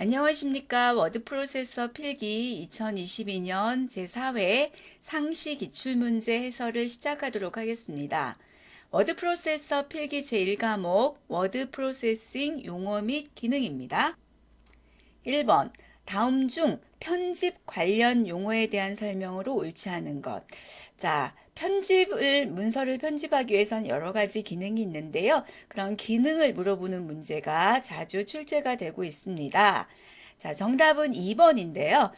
안녕하십니까. 워드 프로세서 필기 2022년 제4회 상시 기출문제 해설을 시작하도록 하겠습니다. 워드 프로세서 필기 제1과목 워드 프로세싱 용어 및 기능입니다. 1번 다음 중 편집 관련 용어에 대한 설명으로 옳지 않은 것. 자, 문서를 편집하기 위해선 여러 가지 기능이 있는데요. 그런 기능을 물어보는 문제가 자주 출제가 되고 있습니다. 자, 정답은 2번인데요.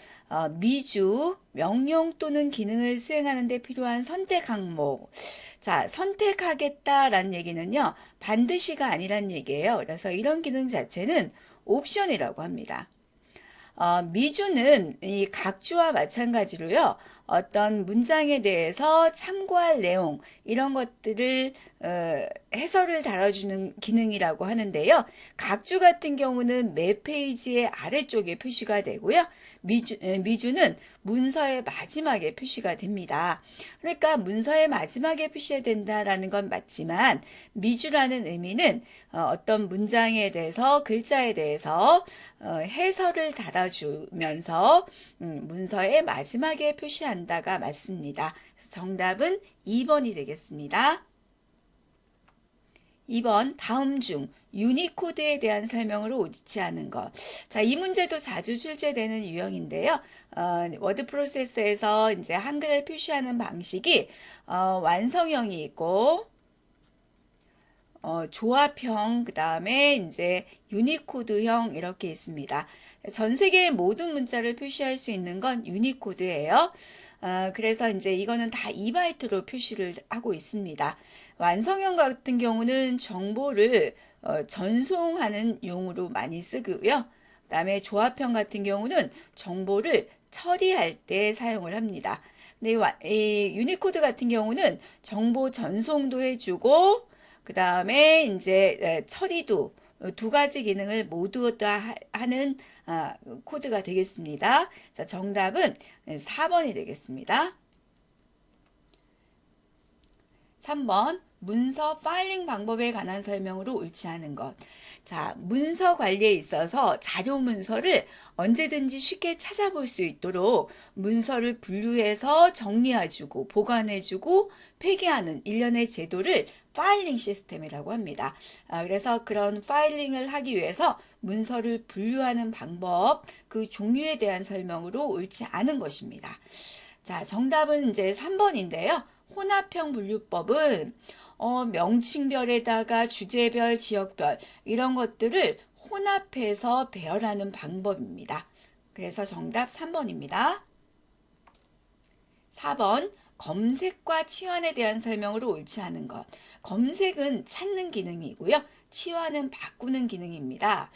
미주, 명령 또는 기능을 수행하는 데 필요한 선택 항목. 자, 선택하겠다라는 얘기는요, 반드시가 아니란 얘기예요. 그래서 이런 기능 자체는 옵션이라고 합니다. 미주는 이 각주와 마찬가지로요. 어떤 문장에 대해서 참고할 내용 이런 것들을 해설을 달아주는 기능이라고 하는데요. 각주 같은 경우는 매 페이지의 아래쪽에 표시가 되고요. 미주는 문서의 마지막에 표시가 됩니다. 그러니까 문서의 마지막에 표시해야 된다라는 건 맞지만 미주라는 의미는 어떤 문장에 대해서 글자에 대해서 해설을 달아주면서 문서의 마지막에 표시한다가 맞습니다. 정답은 2번이 되겠습니다. 2번 다음 중 유니코드에 대한 설명으로 옳지 않은 것. 자, 이 문제도 자주 출제되는 유형인데요. 워드 프로세서에서 이제 한글을 표시하는 방식이 완성형이 있고 조합형, 그 다음에 이제 유니코드형 이렇게 있습니다. 전 세계의 모든 문자를 표시할 수 있는 건 유니코드예요. 그래서 이제 이거는 다 2바이트로 표시를 하고 있습니다. 완성형 같은 경우는 정보를 전송하는 용으로 많이 쓰고요. 그 다음에 조합형 같은 경우는 정보를 처리할 때 사용을 합니다. 근데 이 유니코드 같은 경우는 정보 전송도 해주고 그 다음에 이제 처리도 두 가지 기능을 모두 다 하는 코드가 되겠습니다. 자, 정답은 4번이 되겠습니다. 3번 문서 파일링 방법에 관한 설명으로 옳지 않은 것. 자, 문서 관리에 있어서 자료 문서를 언제든지 쉽게 찾아볼 수 있도록 문서를 분류해서 정리해주고 보관해주고 폐기하는 일련의 제도를 파일링 시스템이라고 합니다. 그래서 그런 파일링을 하기 위해서 문서를 분류하는 방법, 그 종류에 대한 설명으로 옳지 않은 것입니다. 자, 정답은 이제 3번인데요. 혼합형 분류법은 명칭별에다가 주제별, 지역별 이런 것들을 혼합해서 배열하는 방법입니다. 그래서 정답 3번입니다. 4번 검색과 치환에 대한 설명으로 옳지 않은 것. 검색은 찾는 기능이고요. 치환은 바꾸는 기능입니다.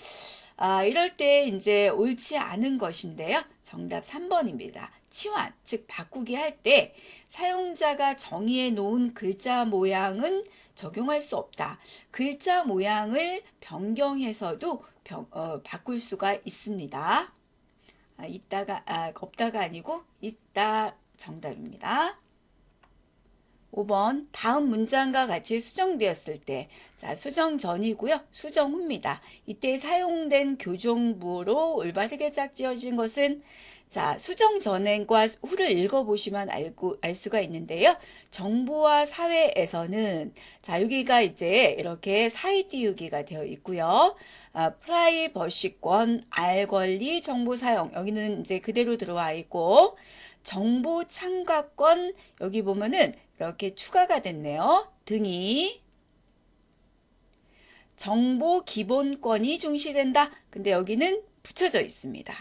이럴 때 이제 옳지 않은 것인데요. 정답 3번입니다. 치환, 즉 바꾸기 할 때 사용자가 정의해 놓은 글자 모양은 적용할 수 없다. 글자 모양을 변경해서도 바꿀 수가 있습니다. 없다가 아니고 있다 정답입니다. 5번 다음 문장과 같이 수정되었을 때, 자, 수정 전이고요. 수정 후입니다. 이때 사용된 교정부로 올바르게 짝지어진 것은, 자, 수정 전과 후를 읽어보시면 알 수가 있는데요. 정부와 사회에서는, 자, 여기가 이제 이렇게 사이 띄우기가 되어 있고요. 프라이버시권, 알 권리, 정보 사용, 여기는 이제 그대로 들어와 있고, 정보 참가권, 여기 보면은 이렇게 추가가 됐네요. 등이 정보 기본권이 중시된다. 근데 여기는 붙여져 있습니다.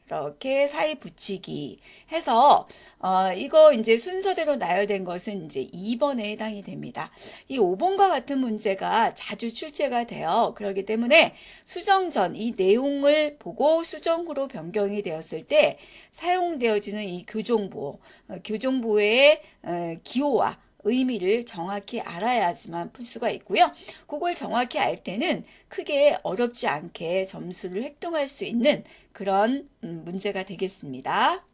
이렇게 사이 붙이기 해서 이거 이제 순서대로 나열된 것은 이제 2번에 해당이 됩니다. 이 5번과 같은 문제가 자주 출제가 돼요. 그렇기 때문에 수정 전 이 내용을 보고 수정 후로 변경이 되었을 때 사용되어지는 이 교정부의 기호와 의미를 정확히 알아야지만 풀 수가 있고요. 그걸 정확히 알 때는 크게 어렵지 않게 점수를 획득할 수 있는 그런 문제가 되겠습니다.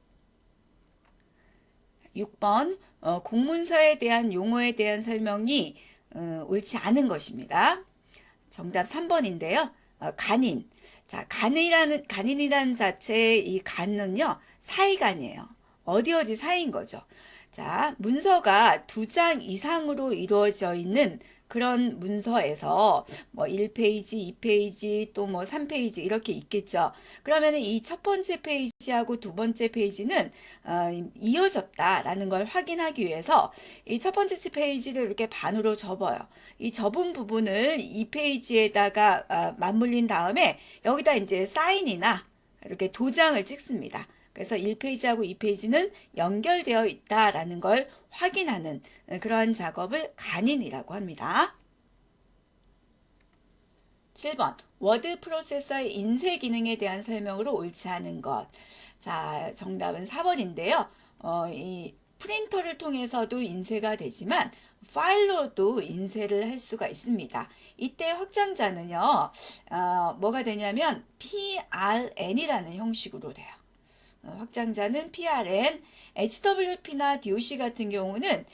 6번 공문서에 대한 용어에 대한 설명이 옳지 않은 것입니다. 정답 3번인데요. 간인. 자, 간인이라는 자체의 이 간은요, 사이간이에요. 어디 사이인 거죠. 자, 문서가 2장 이상으로 이루어져 있는 그런 문서에서 뭐 1페이지, 2페이지, 또 뭐 3페이지 이렇게 있겠죠. 그러면 이 첫 번째 페이지하고 두 번째 페이지는 이어졌다라는 걸 확인하기 위해서 이 첫 번째 페이지를 이렇게 반으로 접어요. 이 접은 부분을 2페이지에다가 맞물린 다음에 여기다 이제 사인이나 이렇게 도장을 찍습니다. 그래서 1페이지하고 2페이지는 연결되어 있다라는 걸 확인하는 그런 작업을 간인이라고 합니다. 7번 워드 프로세서의 인쇄 기능에 대한 설명으로 옳지 않은 것. 자, 정답은 4번인데요. 이 프린터를 통해서도 인쇄가 되지만 파일로도 인쇄를 할 수가 있습니다. 이때 확장자는요, 뭐가 되냐면 PRN이라는 형식으로 돼요. 확장자는 PRN, HWP나 DOC 같은 경우는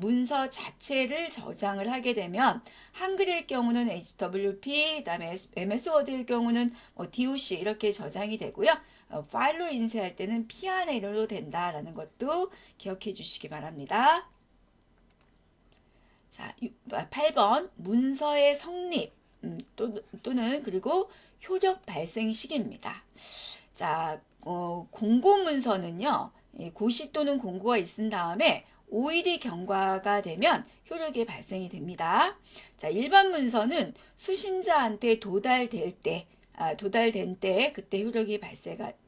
문서 자체를 저장을 하게 되면 한글일 경우는 HWP, 그다음에 MS 워드일 경우는 DOC 이렇게 저장이 되고요. 파일로 인쇄할 때는 PRN으로 된다라는 것도 기억해 주시기 바랍니다. 자, 8번 문서의 성립 또는 그리고 효력 발생 시기입니다. 자, 공고문서는요, 고시 또는 공고가 있은 다음에 5일이 경과가 되면 효력이 발생이 됩니다. 자, 일반 문서는 수신자한테 도달된 때 그때 효력이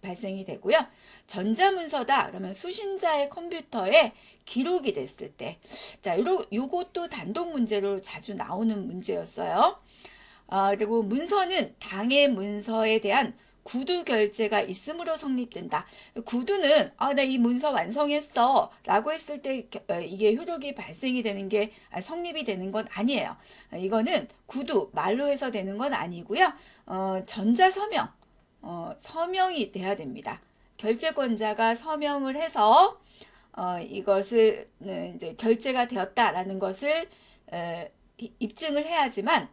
발생이 되고요. 전자문서다 그러면 수신자의 컴퓨터에 기록이 됐을 때, 자, 요것도 단독 문제로 자주 나오는 문제였어요. 그리고 문서는 당해 문서에 대한 구두 결제가 있음으로 성립된다. 구두는 나 이 문서 완성했어 라고 했을 때 이게 효력이 발생이 되는 게 성립이 되는 건 아니에요. 이거는 구두 말로 해서 되는 건 아니고요. 전자서명 서명이 돼야 됩니다. 결제권자가 서명을 해서 이것을 이제 결제가 되었다라는 것을 입증을 해야지만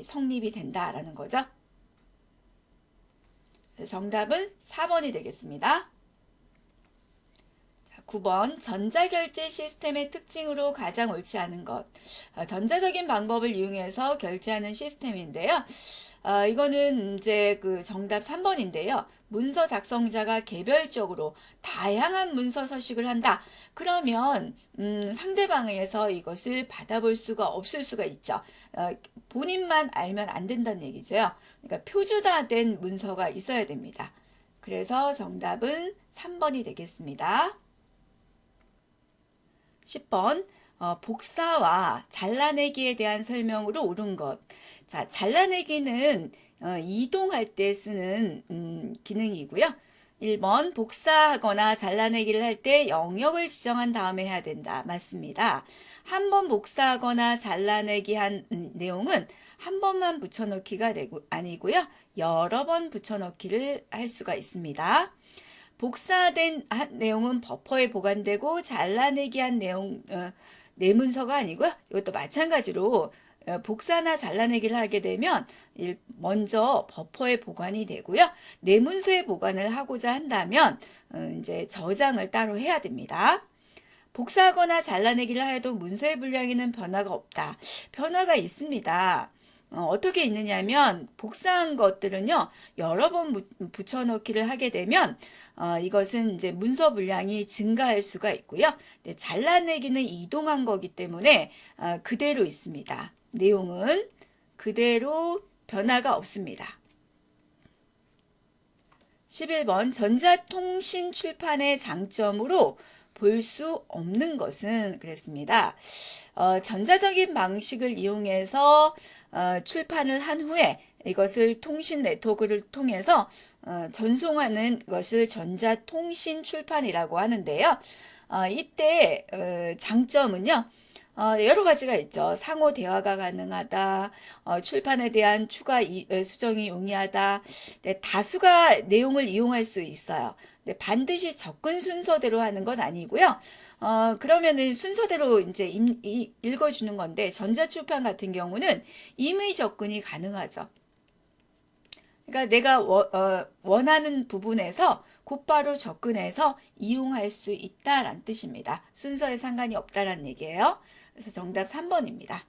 성립이 된다라는 거죠. 정답은 4번이 되겠습니다. 9번 전자결제 시스템의 특징으로 가장 옳지 않은 것. 전자적인 방법을 이용해서 결제하는 시스템인데요. 이거는 이제 그 정답 3번인데요. 문서 작성자가 개별적으로 다양한 문서 서식을 한다. 그러면 상대방에서 이것을 받아볼 수가 없을 수가 있죠. 본인만 알면 안 된다는 얘기죠. 그러니까 표준화된 문서가 있어야 됩니다. 그래서 정답은 3번이 되겠습니다. 10번 복사와 잘라내기에 대한 설명으로 옳은 것. 자, 잘라내기는 이동할 때 쓰는 기능이고요. 1번 복사하거나 잘라내기를 할 때 영역을 지정한 다음에 해야 된다. 맞습니다. 한 번 복사하거나 잘라내기 한 내용은 한 번만 붙여넣기가 아니고요. 여러 번 붙여넣기를 할 수가 있습니다. 복사된 내용은 버퍼에 보관되고 잘라내기 한 내용 내문서가 아니고요. 이것도 마찬가지로 복사나 잘라내기를 하게 되면 먼저 버퍼에 보관이 되고요. 내문서에 보관을 하고자 한다면 이제 저장을 따로 해야 됩니다. 복사하거나 잘라내기를 하여도 문서의 분량에는 변화가 없다. 변화가 있습니다. 어떻게 있느냐면 복사한 것들은요 여러 번 붙여넣기를 하게 되면 이것은 이제 문서 분량이 증가할 수가 있고요. 잘라내기는 이동한 거기 때문에 그대로 있습니다. 내용은 그대로 변화가 없습니다. 11번 전자통신 출판의 장점으로 볼 수 없는 것은 그랬습니다. 전자적인 방식을 이용해서 출판을 한 후에 이것을 통신 네트워크를 통해서 전송하는 것을 전자통신 출판이라고 하는데요. 이때 장점은요. 여러 가지가 있죠. 상호 대화가 가능하다, 출판에 대한 추가 수정이 용이하다, 다수가 내용을 이용할 수 있어요. 반드시 접근 순서대로 하는 건 아니고요. 그러면은 순서대로 이제 읽어주는 건데 전자출판 같은 경우는 임의 접근이 가능하죠. 그러니까 내가 원하는 부분에서 곧바로 접근해서 이용할 수 있다라는 뜻입니다. 순서에 상관이 없다라는 얘기예요. 그래서 정답 3번입니다.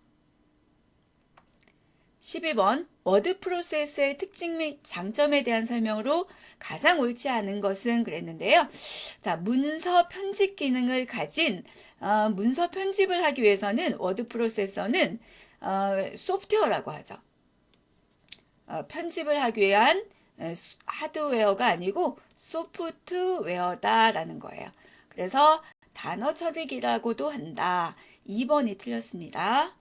12번 워드 프로세스의 특징 및 장점에 대한 설명으로 가장 옳지 않은 것은 그랬는데요. 자, 문서 편집 기능을 가진 문서 편집을 하기 위해서는 워드 프로세서는 소프트웨어라고 하죠. 편집을 하기 위한 하드웨어가 아니고 소프트웨어다라는 거예요. 그래서 단어 처리기라고도 한다. 2번이 틀렸습니다.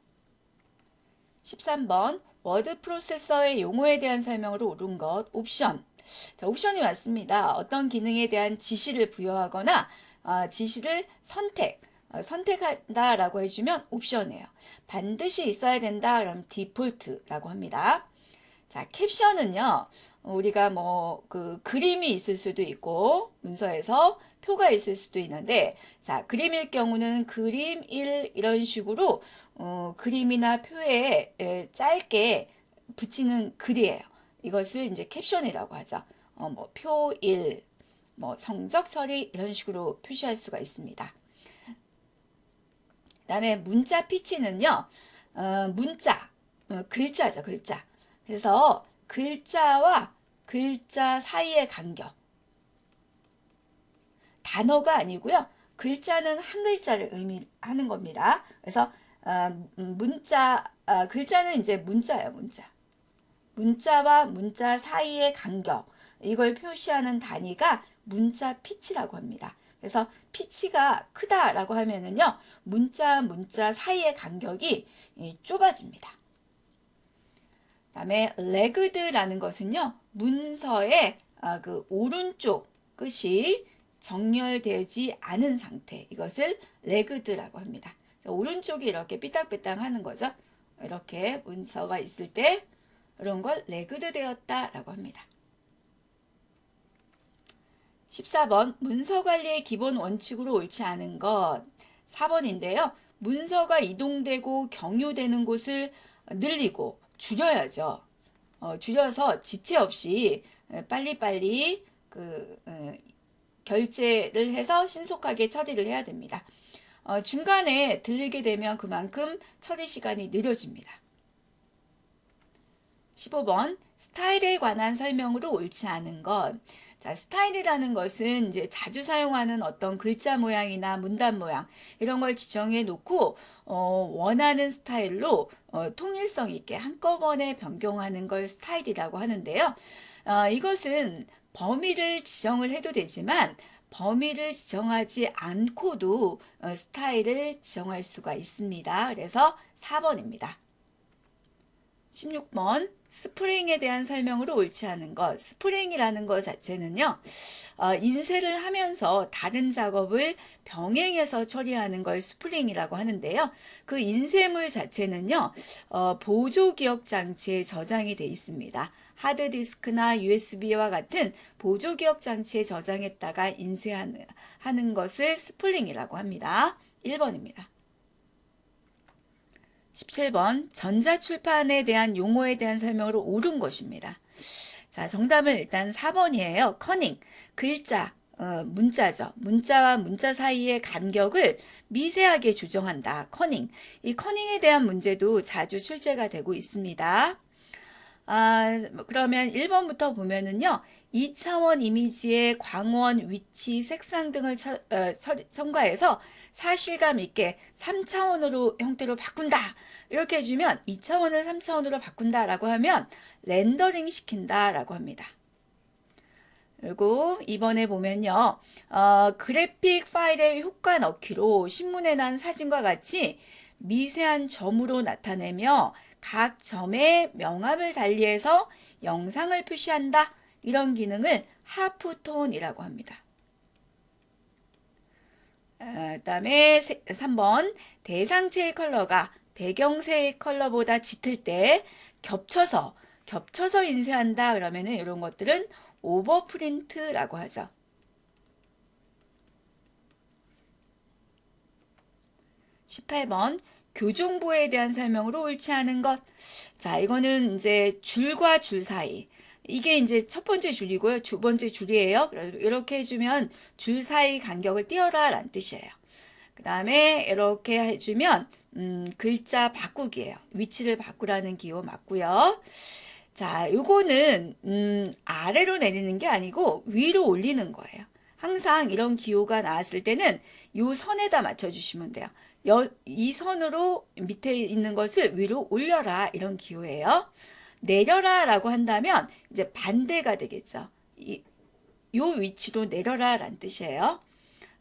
13번 워드 프로세서의 용어에 대한 설명으로 옳은 것 옵션. 자, 옵션이 왔습니다. 어떤 기능에 대한 지시를 부여하거나 지시를 선택한다라고 해주면 옵션이에요. 반드시 있어야 된다 그럼 디폴트라고 합니다. 자, 캡션은요, 우리가 그림이 있을 수도 있고, 문서에서 표가 있을 수도 있는데, 자, 그림일 경우는 그림 1 이런 식으로, 그림이나 표에 짧게 붙이는 글이에요. 이것을 이제 캡션이라고 하죠. 표 1, 성적 처리 이런 식으로 표시할 수가 있습니다. 그 다음에 문자 피치는요, 글자죠, 글자. 그래서 글자와 글자 사이의 간격. 단어가 아니고요. 글자는 한 글자를 의미하는 겁니다. 그래서 글자는 이제 문자예요, 문자. 문자와 문자 사이의 간격. 이걸 표시하는 단위가 문자 피치라고 합니다. 그래서 피치가 크다라고 하면은요, 문자 사이의 간격이 좁아집니다. 다음에 레그드라는 것은요, 문서의 그 오른쪽 끝이 정렬되지 않은 상태, 이것을 레그드라고 합니다. 오른쪽이 이렇게 삐딱삐딱 하는 거죠. 이렇게 문서가 있을 때 이런 걸 레그드 되었다라고 합니다. 14번 문서 관리의 기본 원칙으로 옳지 않은 것 4번인데요. 문서가 이동되고 경유되는 곳을 늘리고 줄여야죠. 줄여서 지체 없이 빨리빨리 결제를 해서 신속하게 처리를 해야 됩니다. 중간에 들리게 되면 그만큼 처리 시간이 느려집니다. 15번 스타일에 관한 설명으로 옳지 않은 것. 자, 스타일이라는 것은 이제 자주 사용하는 어떤 글자 모양이나 문단 모양 이런 걸 지정해 놓고 원하는 스타일로 통일성 있게 한꺼번에 변경하는 걸 스타일이라고 하는데요. 이것은 범위를 지정을 해도 되지만 범위를 지정하지 않고도 스타일을 지정할 수가 있습니다. 그래서 4번입니다. 16번 스프링에 대한 설명으로 옳지 않은 것. 스프링이라는 것 자체는요. 인쇄를 하면서 다른 작업을 병행해서 처리하는 걸 스프링이라고 하는데요. 그 인쇄물 자체는요. 보조기억 장치에 저장이 되어 있습니다. 하드디스크나 USB와 같은 보조기억 장치에 저장했다가 인쇄하는 것을 스프링이라고 합니다. 1번입니다. 17번 전자출판에 대한 용어에 대한 설명으로 옳은 것입니다. 자, 정답은 일단 4번이에요. 커닝, 글자, 문자죠. 문자와 문자 사이의 간격을 미세하게 조정한다. 커닝. 이 커닝에 대한 문제도 자주 출제가 되고 있습니다. 그러면 1번부터 보면은요. 2차원 이미지의 광원, 위치, 색상 등을 첨가해서 사실감 있게 3차원으로 형태로 바꾼다. 이렇게 해주면 2차원을 3차원으로 바꾼다라고 하면 렌더링 시킨다라고 합니다. 그리고 이번에 보면요. 그래픽 파일에 효과 넣기로 신문에 난 사진과 같이 미세한 점으로 나타내며 각 점의 명암을 달리해서 영상을 표시한다. 이런 기능을 하프톤이라고 합니다. 그다음에 3번 대상체의 컬러가 배경체의 컬러보다 짙을 때 겹쳐서 인쇄한다. 그러면은 이런 것들은 오버프린트라고 하죠. 18번 교종부에 대한 설명으로 옳지 않은 것. 자, 이거는 이제 줄과 줄 사이. 이게 이제 첫 번째 줄이고요. 두 번째 줄이에요. 이렇게 해주면 줄 사이 간격을 띄어라 라는 뜻이에요. 그 다음에 이렇게 해주면 글자 바꾸기예요. 위치를 바꾸라는 기호 맞고요. 자, 요거는 아래로 내리는 게 아니고 위로 올리는 거예요. 항상 이런 기호가 나왔을 때는 요 선에다 맞춰주시면 돼요. 이 선으로 밑에 있는 것을 위로 올려라 이런 기호예요. 내려라 라고 한다면 이제 반대가 되겠죠. 요 위치로 내려라 라는 뜻이에요.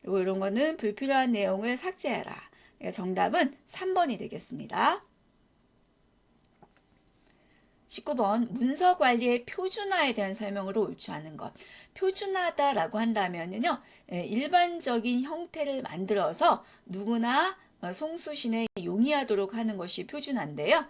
그리고 이런 거는 불필요한 내용을 삭제해라. 정답은 3번이 되겠습니다. 19번 문서 관리의 표준화에 대한 설명으로 옳지 않은 것. 표준화다라고 한다면요, 일반적인 형태를 만들어서 누구나 송수신에 용이하도록 하는 것이 표준화인데요.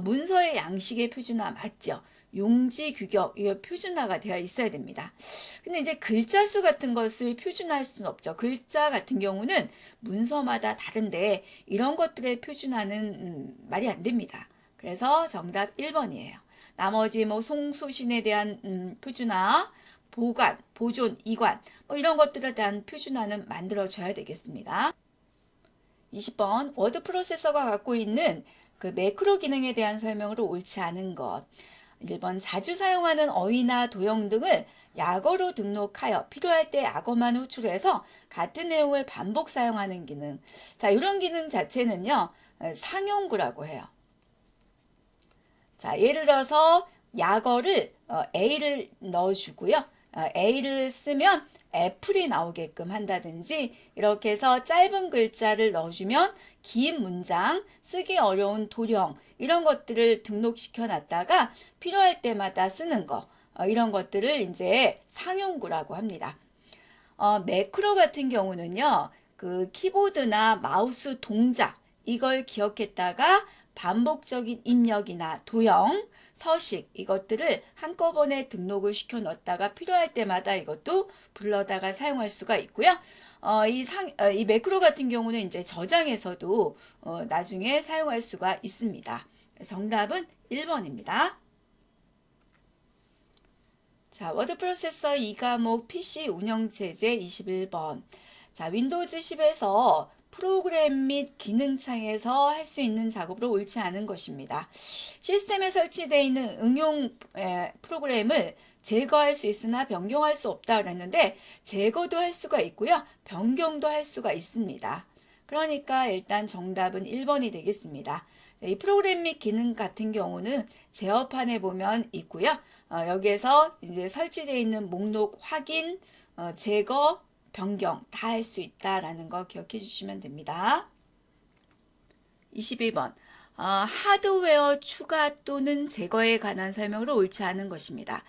문서의 양식의 표준화 맞죠? 용지, 규격, 이거 표준화가 되어 있어야 됩니다. 근데 이제 글자 수 같은 것을 표준화할 수는 없죠. 글자 같은 경우는 문서마다 다른데 이런 것들의 표준화는 말이 안 됩니다. 그래서 정답 1번이에요. 나머지 뭐 송수신에 대한 표준화, 보관, 보존, 이관 뭐 이런 것들에 대한 표준화는 만들어줘야 되겠습니다. 20번 워드 프로세서가 갖고 있는 그 매크로 기능에 대한 설명으로 옳지 않은 것. 1번 자주 사용하는 어휘나 도형 등을 약어로 등록하여 필요할 때 약어만 호출해서 같은 내용을 반복 사용하는 기능. 자, 이런 기능 자체는요, 상용구라고 해요. 자, 예를 들어서 약어를 A를 넣어주고요. A를 쓰면 애플이 나오게끔 한다든지 이렇게 해서 짧은 글자를 넣어주면 긴 문장, 쓰기 어려운 도형 이런 것들을 등록시켜 놨다가 필요할 때마다 쓰는 거 이런 것들을 이제 상용구라고 합니다. 매크로 같은 경우는요. 그 키보드나 마우스 동작 이걸 기억했다가 반복적인 입력이나 도형, 서식 이것들을 한꺼번에 등록을 시켜 넣었다가 필요할 때마다 이것도 불러다가 사용할 수가 있고요. 이 매크로 같은 경우는 이제 저장해서도 나중에 사용할 수가 있습니다. 정답은 1번입니다. 자, 워드 프로세서 2과목 PC 운영체제 21번. 자, 윈도우즈 10에서 프로그램 및 기능창에서 할 수 있는 작업으로 옳지 않은 것입니다. 시스템에 설치되어 있는 응용 프로그램을 제거할 수 있으나 변경할 수 없다 그랬는데 제거도 할 수가 있고요. 변경도 할 수가 있습니다. 그러니까 일단 정답은 1번이 되겠습니다. 이 프로그램 및 기능 같은 경우는 제어판에 보면 있고요. 여기에서 이제 설치되어 있는 목록 확인, 제거, 변경 다 할 수 있다라는 거 기억해 주시면 됩니다. 21번 하드웨어 추가 또는 제거에 관한 설명으로 옳지 않은 것입니다.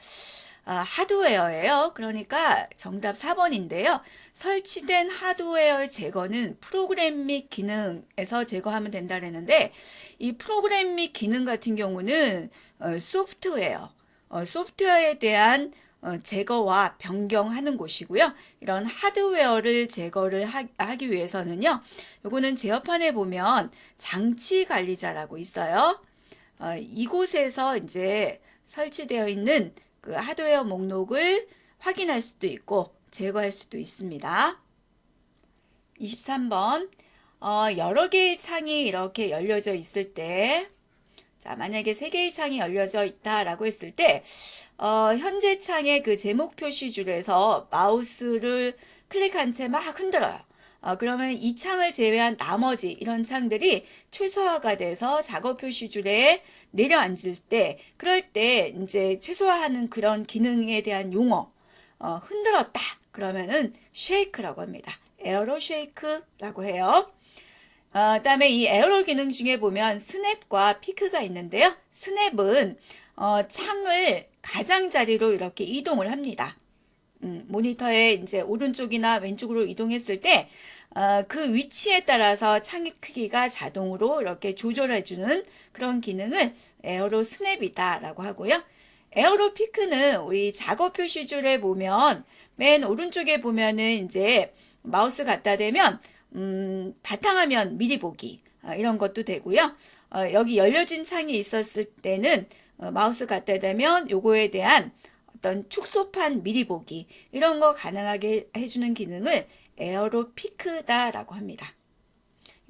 하드웨어예요. 그러니까 정답 4번인데요. 설치된 하드웨어 제거는 프로그램 및 기능에서 제거하면 된다 그랬는데 이 프로그램 및 기능 같은 경우는 소프트웨어에 대한 제거와 변경하는 곳이고요. 이런 하드웨어를 제거를 하기 위해서는요. 요거는 제어판에 보면 장치 관리자라고 있어요. 이곳에서 이제 설치되어 있는 그 하드웨어 목록을 확인할 수도 있고 제거할 수도 있습니다. 23번 여러 개의 창이 이렇게 열려져 있을 때 자, 만약에 3개의 창이 열려져 있다라고 했을 때 현재 창의 그 제목 표시줄에서 마우스를 클릭한 채 막 흔들어요. 그러면 이 창을 제외한 나머지 이런 창들이 최소화가 돼서 작업 표시줄에 내려앉을 때 그럴 때 이제 최소화하는 그런 기능에 대한 용어 흔들었다 그러면은 쉐이크라고 합니다. 에어로 쉐이크라고 해요. 그다음에 이 에어로 기능 중에 보면 스냅과 피크가 있는데요. 스냅은 창을 가장자리로 이렇게 이동을 합니다. 모니터에 이제 오른쪽이나 왼쪽으로 이동했을 때 그 위치에 따라서 창의 크기가 자동으로 이렇게 조절해주는 그런 기능을 에어로 스냅이다라고 하고요. 에어로 피크는 우리 작업 표시줄에 보면 맨 오른쪽에 보면은 이제 마우스 갖다 대면 바탕화면 미리 보기 이런 것도 되고요. 여기 열려진 창이 있었을 때는 마우스 갖다 대면 요거에 대한 어떤 축소판 미리 보기 이런 거 가능하게 해주는 기능을 에어로 피크다라고 합니다.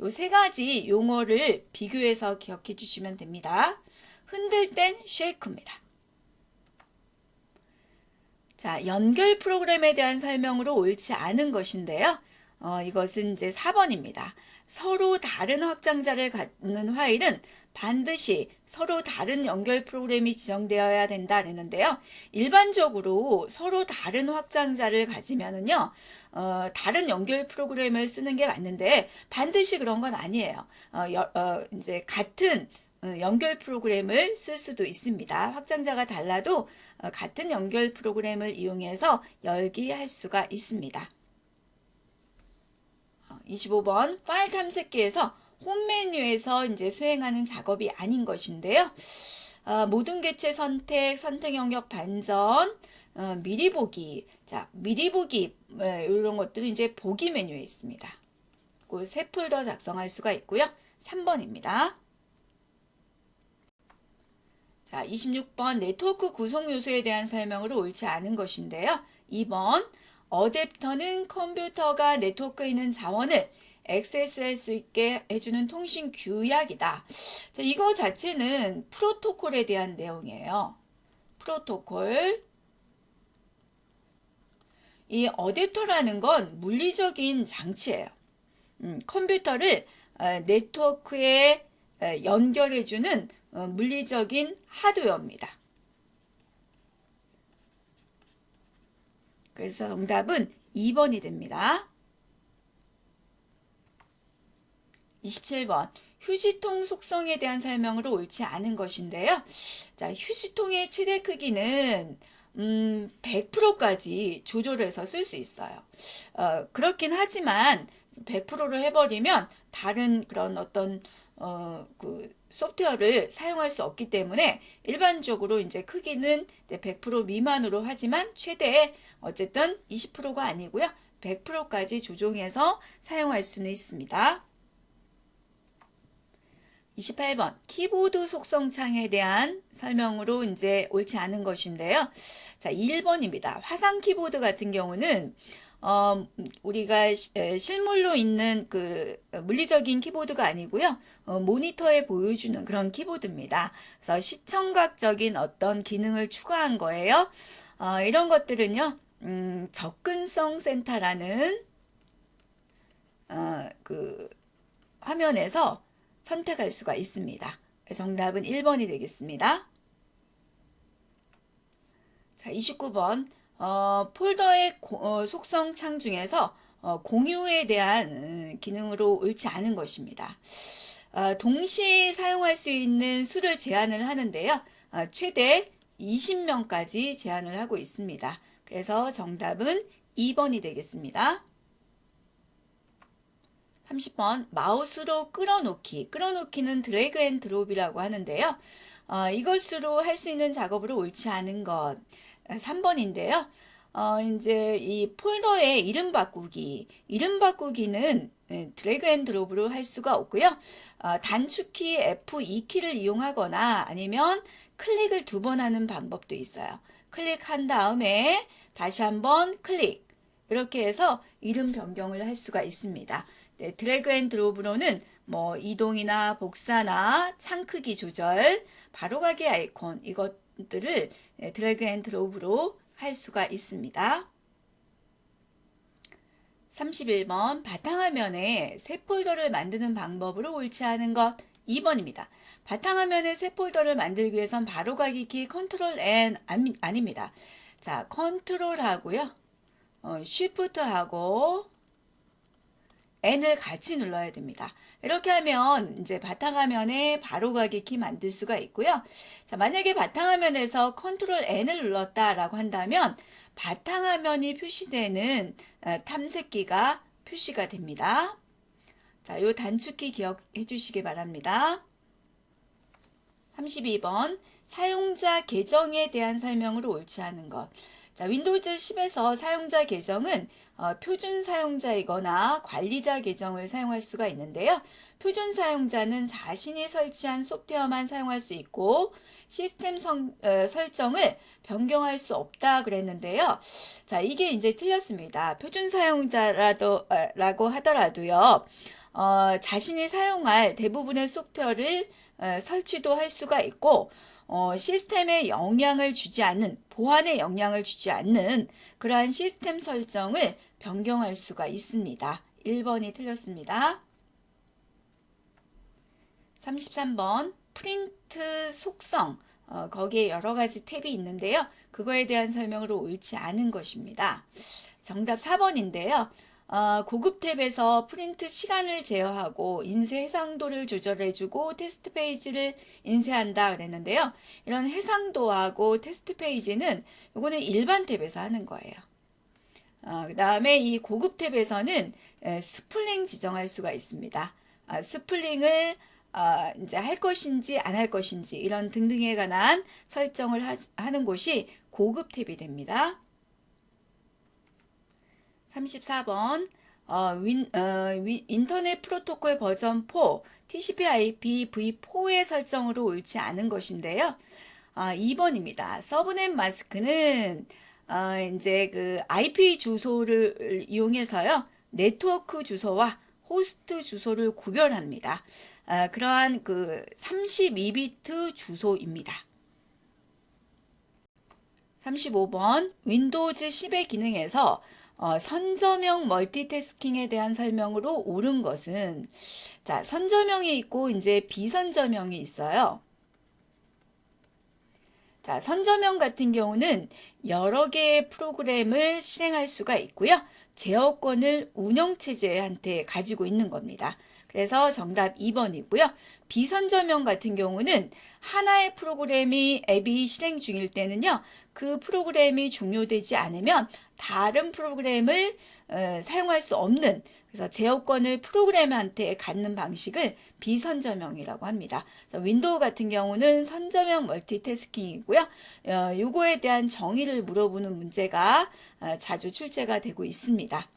요 세 가지 용어를 비교해서 기억해 주시면 됩니다. 흔들 땐 쉐이크입니다. 자, 연결 프로그램에 대한 설명으로 옳지 않은 것인데요. 이것은 이제 4번입니다. 서로 다른 확장자를 갖는 파일은 반드시 서로 다른 연결 프로그램이 지정되어야 된다 그랬는데요. 일반적으로 서로 다른 확장자를 가지면은요, 다른 연결 프로그램을 쓰는 게 맞는데 반드시 그런 건 아니에요. 이제 같은 연결 프로그램을 쓸 수도 있습니다. 확장자가 달라도 같은 연결 프로그램을 이용해서 열기할 수가 있습니다. 25번 파일 탐색기에서 홈 메뉴에서 이제 수행하는 작업이 아닌 것인데요. 모든 개체 선택, 선택 영역 반전, 미리 보기. 자, 미리 보기 이런 것들은 이제 보기 메뉴에 있습니다. 그 새 폴더 작성할 수가 있고요. 3번입니다. 자, 26번 네트워크 구성 요소에 대한 설명으로 옳지 않은 것인데요. 2번 어댑터는 컴퓨터가 네트워크에 있는 자원을 액세스할 수 있게 해주는 통신 규약이다. 자, 이거 자체는 프로토콜에 대한 내용이에요. 프로토콜. 이 어댑터라는 건 물리적인 장치예요. 컴퓨터를 네트워크에 연결해주는 물리적인 하드웨어입니다. 그래서 정답은 2번이 됩니다. 27번 휴지통 속성에 대한 설명으로 옳지 않은 것인데요. 자, 휴지통의 최대 크기는 100%까지 조절해서 쓸 수 있어요. 그렇긴 하지만 100%를 해버리면 다른 그런 어떤 그 소프트웨어를 사용할 수 없기 때문에 일반적으로 이제 크기는 100% 미만으로 하지만 최대 어쨌든 20%가 아니고요. 100%까지 조정해서 사용할 수는 있습니다. 28번 키보드 속성창에 대한 설명으로 이제 옳지 않은 것인데요. 자, 1번입니다. 화상 키보드 같은 경우는 우리가 실물로 있는 그 물리적인 키보드가 아니고요. 모니터에 보여주는 그런 키보드입니다. 그래서 시청각적인 어떤 기능을 추가한 거예요. 이런 것들은요. 접근성 센터라는 그 화면에서 선택할 수가 있습니다. 정답은 1번이 되겠습니다. 자, 29번 폴더의 속성 창 중에서 공유에 대한 기능으로 옳지 않은 것입니다. 동시에 사용할 수 있는 수를 제한을 하는데요. 최대 20명까지 제한을 하고 있습니다. 그래서 정답은 2번이 되겠습니다. 30번 마우스로 끌어놓기. 끌어놓기는 드래그 앤 드롭이라고 하는데요. 이것으로 할 수 있는 작업으로 옳지 않은 것. 3번인데요. 이제 이 폴더의 이름 바꾸기. 이름 바꾸기는 드래그 앤 드롭으로 할 수가 없고요. 단축키 F2키를 이용하거나 아니면 클릭을 2번 하는 방법도 있어요. 클릭한 다음에 다시 한번 클릭. 이렇게 해서 이름 변경을 할 수가 있습니다. 네, 드래그 앤 드롭으로는 뭐 이동이나 복사나 창 크기 조절, 바로가기 아이콘 이것들을 드래그 앤 드롭으로 할 수가 있습니다. 31번 바탕화면에 새 폴더를 만드는 방법으로 옳지 않은 것 2번입니다. 바탕화면에 새 폴더를 만들기 위해선 바로가기 키 컨트롤 N 아닙니다. 자, 컨트롤 하고요. 쉬프트 하고 N을 같이 눌러야 됩니다. 이렇게 하면 이제 바탕화면에 바로가기 키 만들 수가 있고요. 자, 만약에 바탕화면에서 컨트롤 N을 눌렀다라고 한다면 바탕화면이 표시되는 탐색기가 표시가 됩니다. 자, 요 단축키 기억해 주시기 바랍니다. 32번 사용자 계정에 대한 설명으로 옳지 않은 것. 자, 윈도우즈 10에서 사용자 계정은 표준 사용자이거나 관리자 계정을 사용할 수가 있는데요. 표준 사용자는 자신이 설치한 소프트웨어만 사용할 수 있고 시스템 설정을 변경할 수 없다 그랬는데요. 자, 이게 이제 틀렸습니다. 표준 사용자라고 하더라도요. 자신이 사용할 대부분의 소프트웨어를 설치도 할 수가 있고 시스템에 영향을 주지 않는, 보안에 영향을 주지 않는 그러한 시스템 설정을 변경할 수가 있습니다. 1번이 틀렸습니다. 33번 프린트 속성, 거기에 여러 가지 탭이 있는데요. 그거에 대한 설명으로 옳지 않은 것입니다. 정답 4번인데요. 고급 탭에서 프린트 시간을 제어하고 인쇄 해상도를 조절해주고 테스트 페이지를 인쇄한다 그랬는데요. 이런 해상도하고 테스트 페이지는 요거는 일반 탭에서 하는 거예요. 그 다음에 이 고급 탭에서는 스플링 지정할 수가 있습니다. 스플링을 이제 할 것인지 안 할 것인지 이런 등등에 관한 설정을 하는 곳이 고급 탭이 됩니다. 34번 인터넷 프로토콜 버전 4 TCP/IP v4의 설정으로 옳지 않은 것인데요. 2번입니다. 서브넷 마스크는 이제 그 IP 주소를 이용해서요. 네트워크 주소와 호스트 주소를 구별합니다. 그러한 그 32비트 주소입니다. 35번 윈도우즈 10의 기능에서 선저명 멀티태스킹에 대한 설명으로 옳은 것은, 자, 선저명이 있고 이제 비선저명이 있어요. 자, 선저명 같은 경우는 여러 개의 프로그램을 실행할 수가 있고요. 제어권을 운영체제한테 가지고 있는 겁니다. 그래서 정답 2번이고요. 비선저명 같은 경우는 하나의 앱이 실행 중일 때는요. 그 프로그램이 종료되지 않으면 다른 프로그램을 사용할 수 없는, 그래서 제어권을 프로그램한테 갖는 방식을 비선저명이라고 합니다. 윈도우 같은 경우는 선저명 멀티태스킹이고요. 요거에 대한 정의를 물어보는 문제가 자주 출제가 되고 있습니다.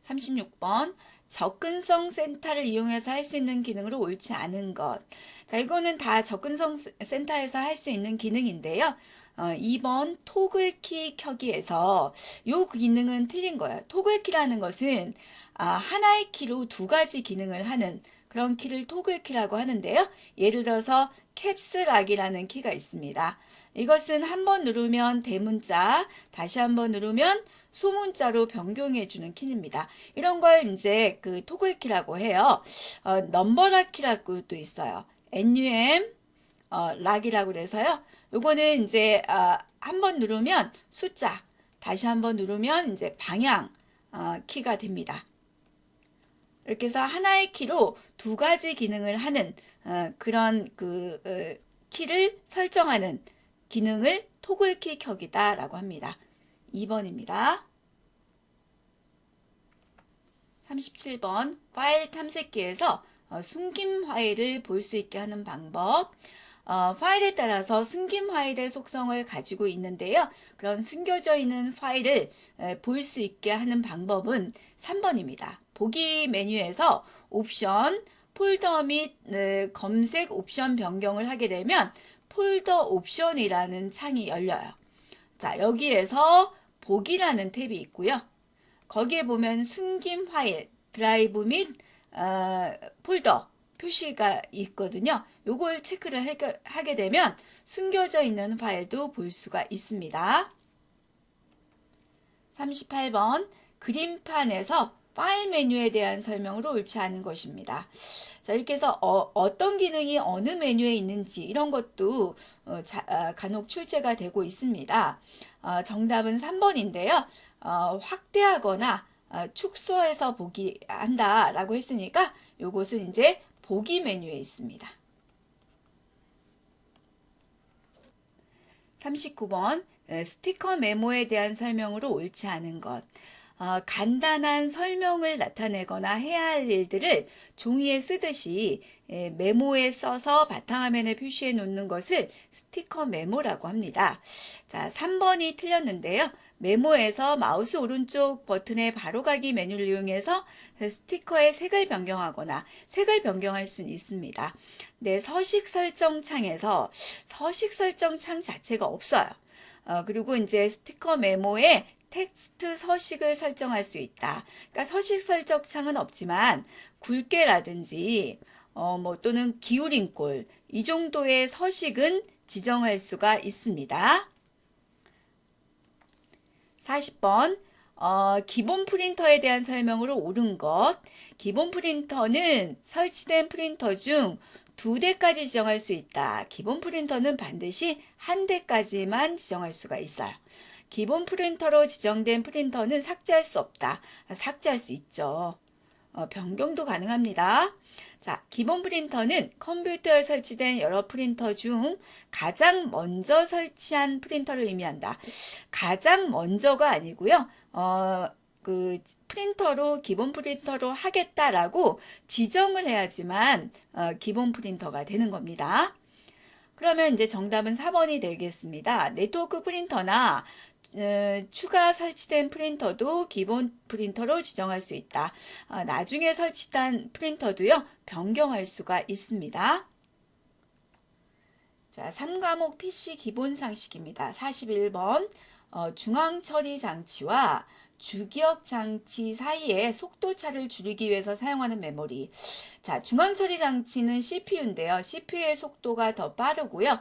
36번 접근성 센터를 이용해서 할 수 있는 기능으로 옳지 않은 것. 자, 이거는 다 접근성 센터에서 할 수 있는 기능인데요. 2번 토글키 켜기에서 요 기능은 틀린 거예요. 토글키라는 것은 하나의 키로 두 가지 기능을 하는 그런 키를 토글키라고 하는데요. 예를 들어서 캡스락이라는 키가 있습니다. 이것은 한번 누르면 대문자, 다시 한번 누르면 소문자로 변경해 주는 키입니다. 이런 걸 이제 그 토글키라고 해요. 넘버락 키라고도 있어요. NUM 락이라고 그래서요. 요거는 이제 한번 누르면 숫자, 다시 한번 누르면 이제 방향 키가 됩니다. 이렇게 해서 하나의 키로 두 가지 기능을 하는 그런 키를 설정하는 기능을 토글키 켜기다라고 합니다. 2번입니다. 37번 파일 탐색기에서 숨김 파일을 볼 수 있게 하는 방법. 파일에 따라서 숨김 파일의 속성을 가지고 있는데요. 그런 숨겨져 있는 파일을 볼 수 있게 하는 방법은 3번입니다. 보기 메뉴에서 옵션, 폴더 및 검색 옵션 변경을 하게 되면 폴더 옵션이라는 창이 열려요. 자, 여기에서 보기라는 탭이 있고요. 거기에 보면 숨김 파일, 드라이브 및 폴더 표시가 있거든요. 요걸 체크를 하게 되면 숨겨져 있는 파일도 볼 수가 있습니다. 38번 그림판에서 파일 메뉴에 대한 설명으로 옳지 않은 것입니다. 자, 이렇게 해서 어떤 기능이 어느 메뉴에 있는지 이런 것도 간혹 출제가 되고 있습니다. 정답은 3번인데요. 확대하거나 축소해서 보기 한다라고 했으니까 요것은 이제 보기 메뉴에 있습니다. 39번 스티커 메모에 대한 설명으로 옳지 않은 것. 간단한 설명을 나타내거나 해야 할 일들을 종이에 쓰듯이 메모에 써서 바탕화면에 표시해 놓는 것을 스티커 메모라고 합니다. 자, 3번이 틀렸는데요. 메모에서 마우스 오른쪽 버튼의 바로가기 메뉴를 이용해서 스티커의 색을 변경하거나 색을 변경할 수 있습니다. 네, 서식 설정 창에서 서식 설정 창 자체가 없어요. 그리고 이제 스티커 메모에 텍스트 서식을 설정할 수 있다. 그러니까 서식 설정 창은 없지만 굵게라든지 또는 기울인 꼴 이 정도의 서식은 지정할 수가 있습니다. 40번 기본 프린터에 대한 설명으로 옳은 것. 기본 프린터는 설치된 프린터 중 2대까지 지정할 수 있다. 기본 프린터는 반드시 1대까지만 지정할 수가 있어요. 기본 프린터로 지정된 프린터는 삭제할 수 없다. 삭제할 수 있죠. 변경도 가능합니다. 자, 기본 프린터는 컴퓨터에 설치된 여러 프린터 중 가장 먼저 설치한 프린터를 의미한다. 가장 먼저가 아니고요. 프린터로 기본 프린터로 하겠다라고 지정을 해야지만 기본 프린터가 되는 겁니다. 그러면 이제 정답은 4번이 되겠습니다. 네트워크 프린터나 추가 설치된 프린터도 기본 프린터로 지정할 수 있다. 나중에 설치한 프린터도요, 변경할 수가 있습니다. 자, 3과목 PC 기본 상식입니다. 41번 중앙 처리 장치와 주기억 장치 사이의 속도 차를 줄이기 위해서 사용하는 메모리. 자, 중앙 처리 장치는 CPU인데요. CPU의 속도가 더 빠르고요.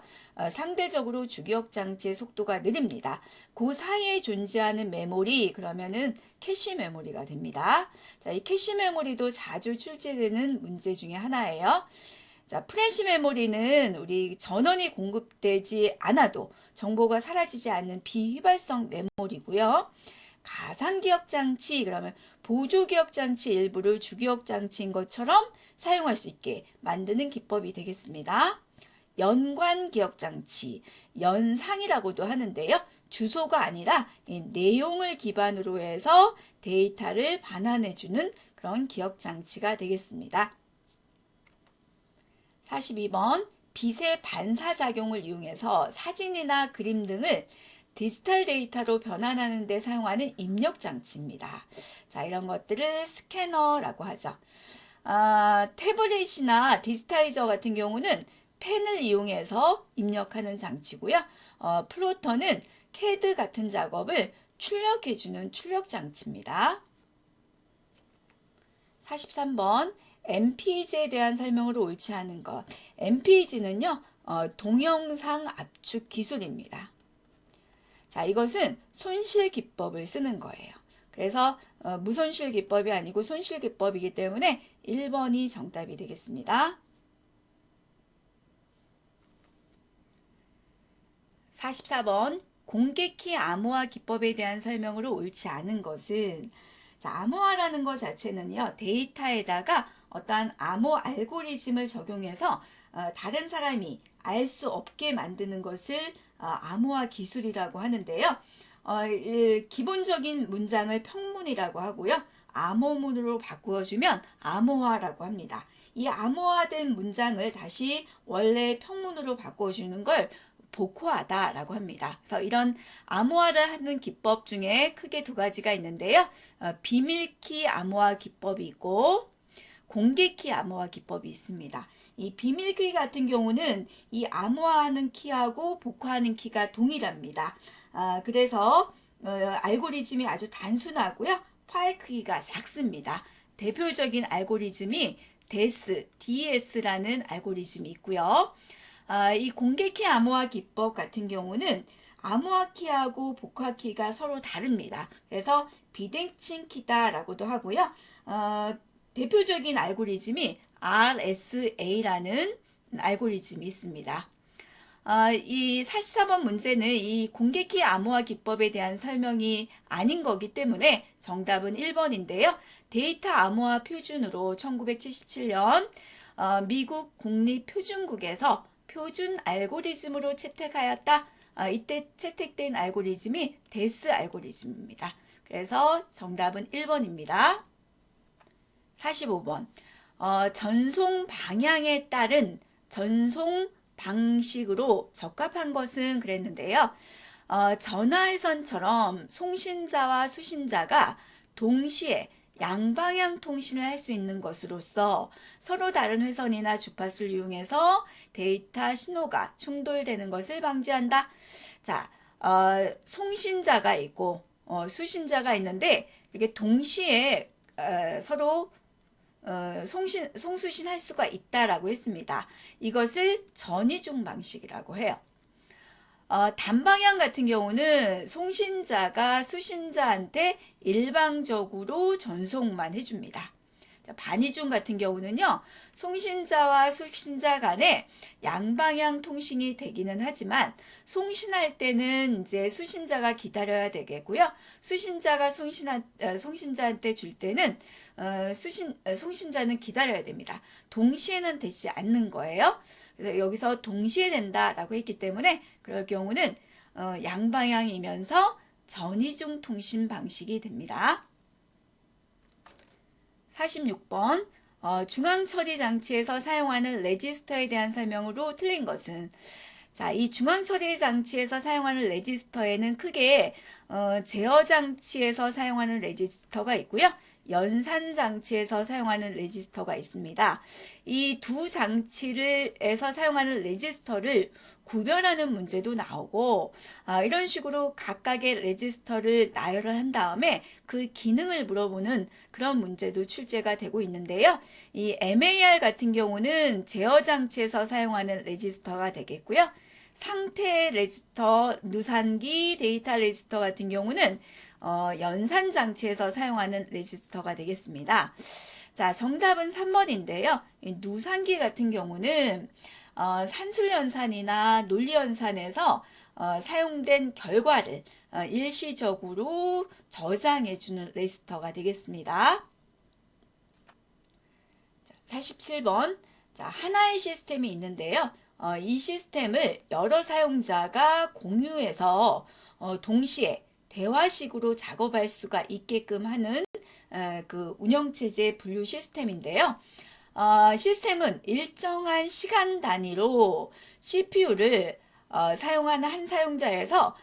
상대적으로 주기억 장치의 속도가 느립니다. 그 사이에 존재하는 메모리, 그러면은 캐시 메모리가 됩니다. 자, 이 캐시 메모리도 자주 출제되는 문제 중에 하나예요. 자, 프레시 메모리는 우리 전원이 공급되지 않아도 정보가 사라지지 않는 비휘발성 메모리고요. 가상기억 장치, 그러면 보조기억 장치 일부를 주기억 장치인 것처럼 사용할 수 있게 만드는 기법이 되겠습니다. 연관기억 장치, 연상이라고도 하는데요. 주소가 아니라 내용을 기반으로 해서 데이터를 반환해주는 그런 기억 장치가 되겠습니다. 42번 빛의 반사작용을 이용해서 사진이나 그림 등을 디지털 데이터로 변환하는 데 사용하는 입력 장치입니다. 자, 이런 것들을 스캐너라고 하죠. 태블릿이나 디지타이저 같은 경우는 펜을 이용해서 입력하는 장치고요. 플로터는 CAD 같은 작업을 출력해주는 출력 장치입니다. 43번 MPEG에 대한 설명으로 옳지 않은 것. MPEG는요, 동영상 압축 기술입니다. 자, 이것은 손실 기법을 쓰는 거예요. 그래서 무손실 기법이 아니고 손실 기법이기 때문에 1번이 정답이 되겠습니다. 44번 공개키 암호화 기법에 대한 설명으로 옳지 않은 것은, 자, 암호화라는 것 자체는요, 데이터에다가 어떠한 암호 알고리즘을 적용해서 다른 사람이 알 수 없게 만드는 것을 암호화 기술이라고 하는데요. 기본적인 문장을 평문이라고 하고요. 암호문으로 바꾸어주면 암호화라고 합니다. 이 암호화된 문장을 다시 원래 평문으로 바꿔주는 걸 복호하다라고 합니다. 그래서 이런 암호화를 하는 기법 중에 크게 2가지가 있는데요. 비밀키 암호화 기법이 있고 공개키 암호화 기법이 있습니다. 이 비밀키 같은 경우는 이 암호화하는 키하고 복호하는 키가 동일합니다. 그래서 알고리즘이 아주 단순하고요. 파일 크기가 작습니다. 대표적인 알고리즘이 DES라는 알고리즘이 있고요. 이 공개키 암호화 기법 같은 경우는 암호화 키하고 복화 키가 서로 다릅니다. 그래서 비대칭 키다라고도 하고요. 대표적인 알고리즘이 RSA라는 알고리즘이 있습니다. 이 44번 문제는 이 공개키 암호화 기법에 대한 설명이 아닌 거기 때문에 정답은 1번인데요. 데이터 암호화 표준으로 1977년 미국 국립표준국에서 표준 알고리즘으로 채택하였다. 이때 채택된 알고리즘이 데스 알고리즘입니다. 그래서 정답은 1번입니다. 45번. 전송 방향에 따른 전송 방식으로 적합한 것은 그랬는데요. 전화회선처럼 송신자와 수신자가 동시에 양방향 통신을 할 수 있는 것으로서 서로 다른 회선이나 주파수를 이용해서 데이터 신호가 충돌되는 것을 방지한다. 자, 송신자가 있고 수신자가 있는데 이게 동시에 서로 송수신 할 수가 있다라고 했습니다. 이것을 전이중 방식이라고 해요. 단방향 같은 경우는 송신자가 수신자한테 일방적으로 전송만 해줍니다. 반이중 같은 경우는요, 송신자와 수신자 간에 양방향 통신이 되기는 하지만 송신할 때는 이제 수신자가 기다려야 되겠고요. 수신자가 송신자한테 줄 때는 송신자는 기다려야 됩니다. 동시에는 되지 않는 거예요. 그래서 여기서 동시에 된다라고 했기 때문에 그럴 경우는 양방향이면서 전이중 통신 방식이 됩니다. 46번 중앙처리 장치에서 사용하는 레지스터에 대한 설명으로 틀린 것은 자, 이 중앙처리 장치에서 사용하는 레지스터에는 크게 제어 장치에서 사용하는 레지스터가 있고요. 연산 장치에서 사용하는 레지스터가 있습니다. 이 두 장치에서 사용하는 레지스터를 구별하는 문제도 나오고 이런 식으로 각각의 레지스터를 나열을 한 다음에 그 기능을 물어보는 그런 문제도 출제가 되고 있는데요. 이 MAR 같은 경우는 제어 장치에서 사용하는 레지스터가 되겠고요. 상태 레지스터, 누산기, 데이터 레지스터 같은 경우는 연산 장치에서 사용하는 레지스터가 되겠습니다. 자, 정답은 3번인데요. 누산기 같은 경우는 산술연산이나 논리연산에서 사용된 결과를 일시적으로 저장해주는 레지스터가 되겠습니다. 자, 47번. 자, 하나의 시스템이 있는데요. 이 시스템을 여러 사용자가 공유해서 동시에 대화식으로 작업할 수가 있게끔 하는 그 운영체제 분류 시스템인데요. 시스템은 일정한 시간 단위로 CPU를 사용하는 한 사용자에서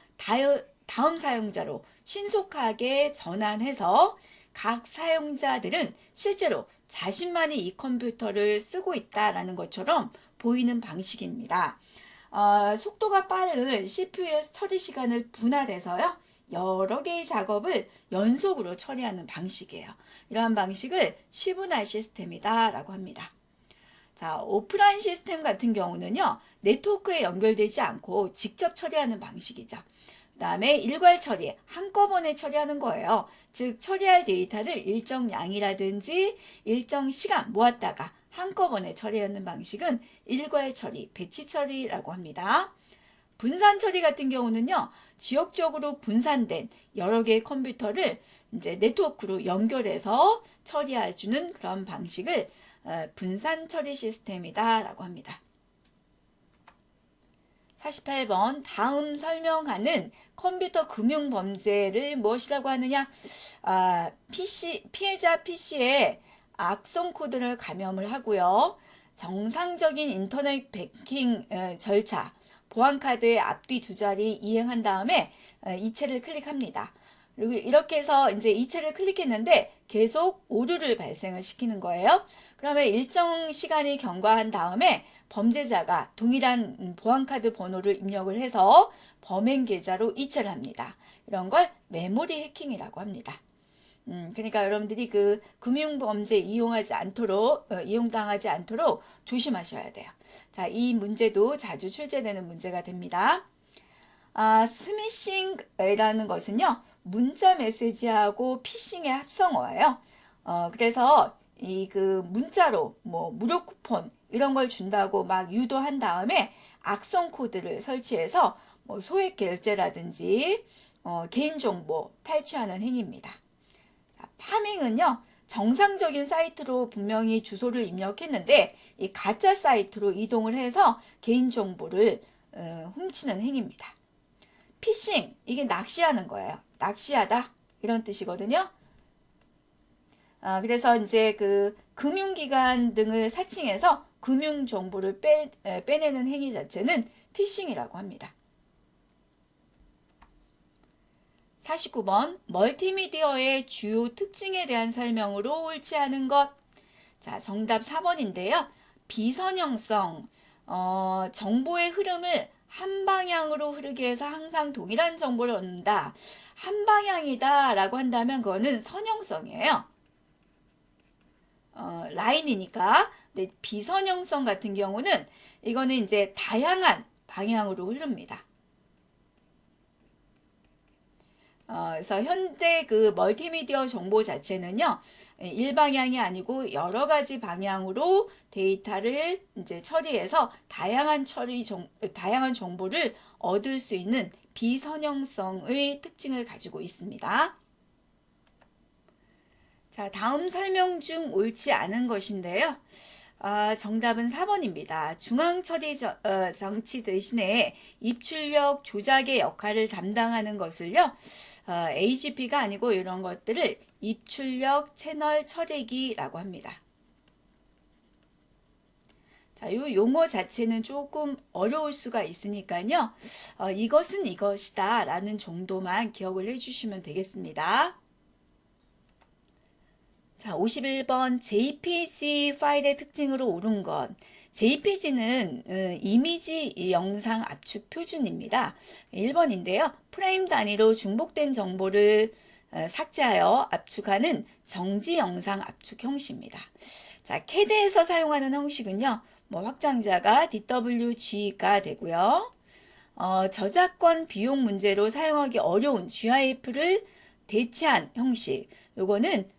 다음 사용자로 신속하게 전환해서 각 사용자들은 실제로 자신만이 이 컴퓨터를 쓰고 있다라는 것처럼 보이는 방식입니다. 속도가 빠른 CPU의 처리 시간을 분할해서요. 여러 개의 작업을 연속으로 처리하는 방식이에요. 이러한 방식을 시분할 시스템이다 라고 합니다. 자, 오프라인 시스템 같은 경우는요. 네트워크에 연결되지 않고 직접 처리하는 방식이죠. 그 다음에 일괄 처리, 한꺼번에 처리하는 거예요. 즉 처리할 데이터를 일정 양이라든지 일정 시간 모았다가 한꺼번에 처리하는 방식은 일괄 처리, 배치 처리라고 합니다. 분산 처리 같은 경우는요, 지역적으로 분산된 여러 개의 컴퓨터를 이제 네트워크로 연결해서 처리해주는 그런 방식을 분산 처리 시스템이다라고 합니다. 48번 다음 설명하는 컴퓨터 금융 범죄를 무엇이라고 하느냐? 피해자 PC에 악성 코드를 감염을 하고요. 정상적인 인터넷 뱅킹 절차, 보안카드의 앞뒤 두 자리 이행한 다음에 이체를 클릭합니다. 그리고 이렇게 해서 이제 이체를 클릭했는데 계속 오류를 발생을 시키는 거예요. 그러면 일정 시간이 경과한 다음에 범죄자가 동일한 보안카드 번호를 입력을 해서 범행 계좌로 이체를 합니다. 이런 걸 메모리 해킹이라고 합니다. 그러니까 여러분들이 그 금융범죄 이용당하지 않도록 조심하셔야 돼요. 자, 이 문제도 자주 출제되는 문제가 됩니다. 스미싱이라는 것은요, 문자 메시지하고 피싱의 합성어예요. 그래서 그 문자로 뭐 무료 쿠폰 이런 걸 준다고 막 유도한 다음에 악성 코드를 설치해서 뭐 소액 결제라든지 개인정보 탈취하는 행위입니다. 파밍은요, 정상적인 사이트로 분명히 주소를 입력했는데 이 가짜 사이트로 이동을 해서 개인정보를 훔치는 행위입니다. 피싱, 이게 낚시하는 거예요. 낚시하다, 이런 뜻이거든요. 그래서 이제 그 금융기관 등을 사칭해서 금융 정보를 빼내는 행위 자체는 피싱이라고 합니다. 49번 멀티미디어의 주요 특징에 대한 설명으로 옳지 않은 것. 자, 정답 4번인데요. 비선형성, 정보의 흐름을 한 방향으로 흐르게 해서 항상 동일한 정보를 얻는다. 한 방향이다 라고 한다면 그거는 선형성이에요. 라인이니까. 근데 비선형성 같은 경우는 이거는 이제 다양한 방향으로 흐릅니다. 그래서 현재 그 멀티미디어 정보 자체는요, 일방향이 아니고 여러 가지 방향으로 데이터를 이제 처리해서 다양한 정보를 얻을 수 있는 비선형성의 특징을 가지고 있습니다. 자, 다음 설명 중 옳지 않은 것인데요. 정답은 4번입니다. 중앙처리 장치 대신에 입출력 조작의 역할을 담당하는 것을요. AGP가 아니고 이런 것들을 입출력 채널 처리기라고 합니다. 자, 이 용어 자체는 조금 어려울 수가 있으니까요. 이것은 이것이다 라는 정도만 기억을 해주시면 되겠습니다. 자, 51번 JPG 파일의 특징으로 옳은 것. JPG는 이미지 영상 압축 표준입니다. 1번인데요. 프레임 단위로 중복된 정보를 삭제하여 압축하는 정지 영상 압축 형식입니다. 자, CAD에서 사용하는 형식은요. 확장자가 DWG가 되고요. 저작권 비용 문제로 사용하기 어려운 GIF를 대체한 형식. 요거는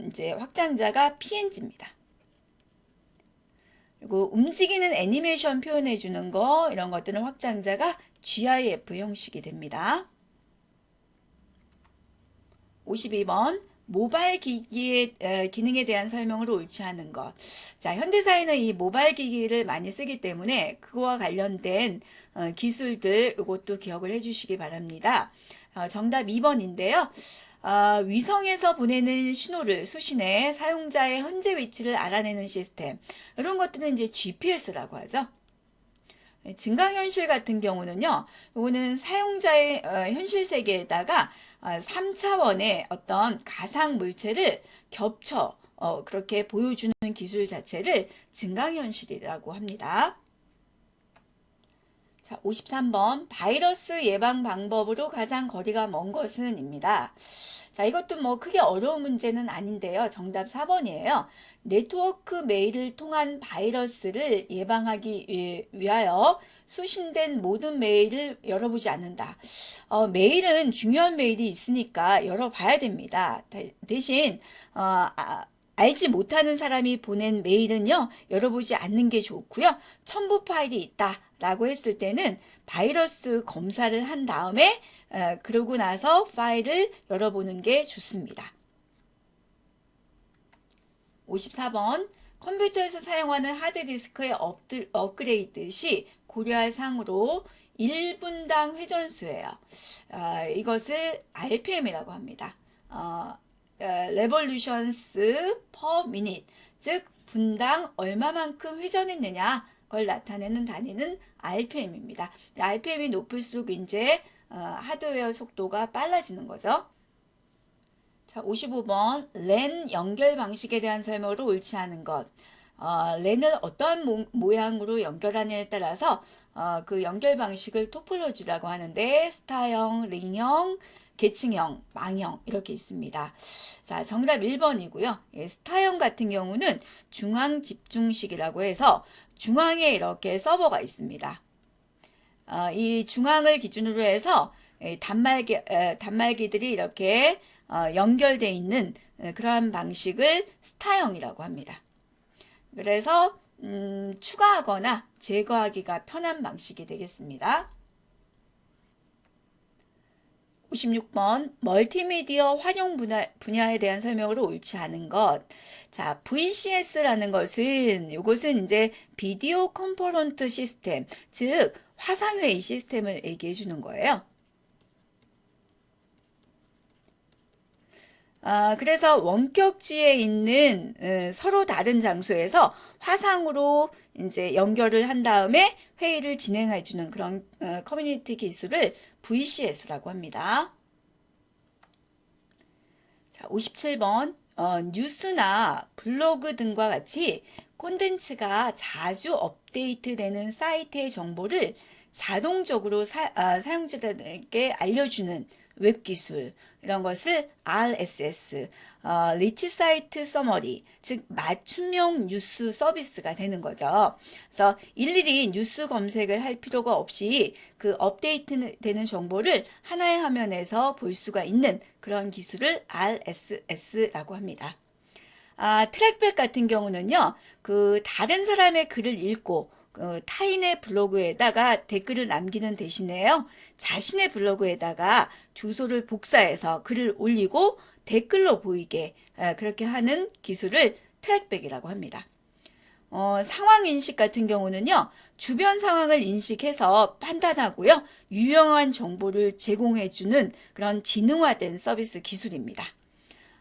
이제 확장자가 PNG입니다. 그리고 움직이는 애니메이션 표현해 주는 거 이런 것들은 확장자가 GIF 형식이 됩니다. 52번 모바일 기기의 기능에 대한 설명으로 옳지 않은 것. 자, 현대사회는 이 모바일 기기를 많이 쓰기 때문에 그거와 관련된 기술들 이것도 기억을 해 주시기 바랍니다. 정답 2번인데요. 위성에서 보내는 신호를 수신해 사용자의 현재 위치를 알아내는 시스템. 이런 것들은 이제 GPS라고 하죠. 증강현실 같은 경우는요, 이거는 사용자의 현실 세계에다가 3차원의 어떤 가상 물체를 겹쳐 그렇게 보여주는 기술 자체를 증강현실이라고 합니다. 자, 53번 바이러스 예방 방법으로 가장 거리가 먼 것은 입니다. 자, 이것도 뭐 크게 어려운 문제는 아닌데요. 정답 4번이에요. 네트워크 메일을 통한 바이러스를 예방하기 위하여 수신된 모든 메일을 열어보지 않는다. 메일은 중요한 메일이 있으니까 열어봐야 됩니다. 대신 알지 못하는 사람이 보낸 메일은요, 열어보지 않는 게 좋고요. 첨부 파일이 있다라고 했을 때는 바이러스 검사를 한 다음에 그러고 나서 파일을 열어보는 게 좋습니다. 54번 컴퓨터에서 사용하는 하드디스크의 업그레이드 시 고려할 사항으로 1분당 회전수예요. 이것을 RPM이라고 합니다. revolutions per minute, 즉 분당 얼마만큼 회전했느냐 그걸 나타내는 단위는 RPM입니다. RPM이 높을수록 이제 하드웨어 속도가 빨라지는 거죠. 자, 55번 랜 연결 방식에 대한 설명으로 옳지 않은 것. 랜을 어떤 모양으로 연결하느냐에 따라서 그 연결 방식을 토폴로지라고 하는데 스타형, 링형, 계층형, 망형 이렇게 있습니다. 자, 정답 1번이고요. 스타형 같은 경우는 중앙 집중식이라고 해서 중앙에 이렇게 서버가 있습니다. 이 중앙을 기준으로 해서 단말기들이 이렇게 연결되어 있는 그러한 방식을 스타형이라고 합니다. 그래서 추가하거나 제거하기가 편한 방식이 되겠습니다. 56번 멀티미디어 활용 분야에 대한 설명으로 옳지 않은 것. 자, VCS라는 것은 이것은 이제 비디오 컴포넌트 시스템, 즉 화상회의 시스템을 얘기해 주는 거예요. 그래서 원격지에 있는 서로 다른 장소에서 화상으로 이제 연결을 한 다음에 회의를 진행해 주는 그런 커뮤니티 기술을 VCS라고 합니다. 자, 57번. 뉴스나 블로그 등과 같이 콘텐츠가 자주 업데이트되는 사이트의 정보를 자동적으로 사용자들에게 알려주는 웹 기술, 이런 것을 RSS, 리치 사이트 서머리, 즉 맞춤형 뉴스 서비스가 되는 거죠. 그래서 일일이 뉴스 검색을 할 필요가 없이 그 업데이트 되는 정보를 하나의 화면에서 볼 수가 있는 그런 기술을 RSS라고 합니다. 트랙백 같은 경우는요, 그 다른 사람의 글을 읽고 타인의 블로그에다가 댓글을 남기는 대신에요, 자신의 블로그에다가 주소를 복사해서 글을 올리고 댓글로 보이게 그렇게 하는 기술을 트랙백이라고 합니다. 상황 인식 같은 경우는요, 주변 상황을 인식해서 판단하고요, 유용한 정보를 제공해주는 그런 지능화된 서비스 기술입니다.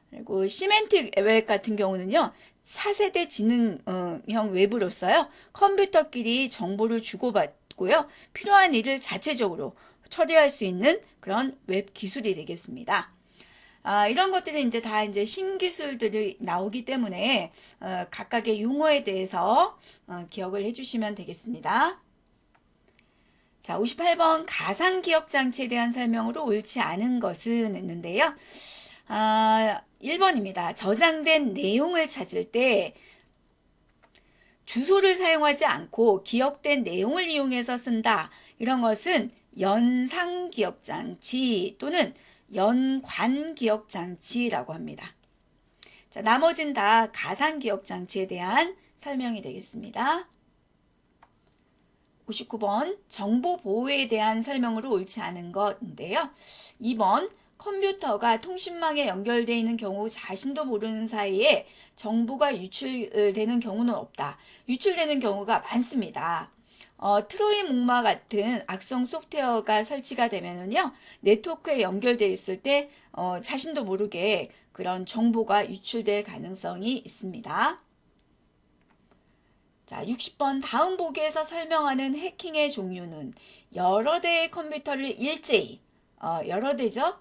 그리고 시멘틱 웹 같은 경우는요, 차세대 지능형 웹으로서요, 컴퓨터끼리 정보를 주고받고요, 필요한 일을 자체적으로 처리할 수 있는 그런 웹 기술이 되겠습니다. 이런 것들이 이제 다 이제 신기술들이 나오기 때문에 각각의 용어에 대해서 기억을 해주시면 되겠습니다. 자, 58번 가상기억장치에 대한 설명으로 옳지 않은 것은 했는데요. 1번입니다. 저장된 내용을 찾을 때 주소를 사용하지 않고 기억된 내용을 이용해서 쓴다. 이런 것은 연상기억장치 또는 연관기억장치라고 합니다. 자, 나머진 다 가상기억장치에 대한 설명이 되겠습니다. 59번 정보 보호에 대한 설명으로 옳지 않은 것인데요. 2번 컴퓨터가 통신망에 연결되어 있는 경우 자신도 모르는 사이에 정보가 유출되는 경우는 없다. 유출되는 경우가 많습니다. 트로이 목마 같은 악성 소프트웨어가 설치가 되면은요, 네트워크에 연결되어 있을 때 자신도 모르게 그런 정보가 유출될 가능성이 있습니다. 자, 60번 다음 보기에서 설명하는 해킹의 종류는 여러 대의 컴퓨터를 일제히 여러 대죠.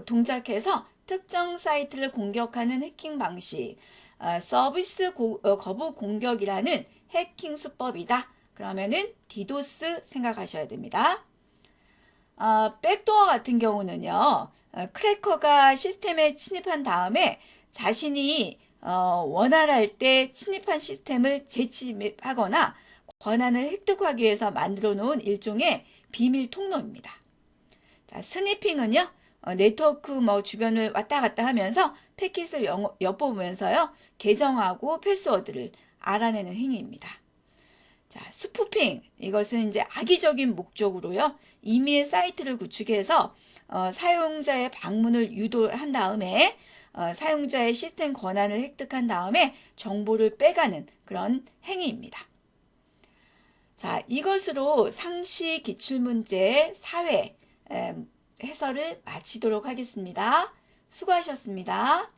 동작해서 특정 사이트를 공격하는 해킹 방식, 서비스 거부 공격이라는 해킹 수법이다. 그러면은 디도스 생각하셔야 됩니다. 백도어 같은 경우는요, 크래커가 시스템에 침입한 다음에 자신이 원활할 때 침입한 시스템을 재침입하거나 권한을 획득하기 위해서 만들어 놓은 일종의 비밀 통로입니다. 자, 스니핑은요, 네트워크 주변을 왔다 갔다 하면서 패킷을 엿보면서요, 계정하고 패스워드를 알아내는 행위입니다. 자, 스푸핑, 이것은 이제 악의적인 목적으로요, 임의의 사이트를 구축해서 사용자의 방문을 유도한 다음에 사용자의 시스템 권한을 획득한 다음에 정보를 빼가는 그런 행위입니다. 자, 이것으로 상시 기출문제 4회 해설을 마치도록 하겠습니다. 수고하셨습니다.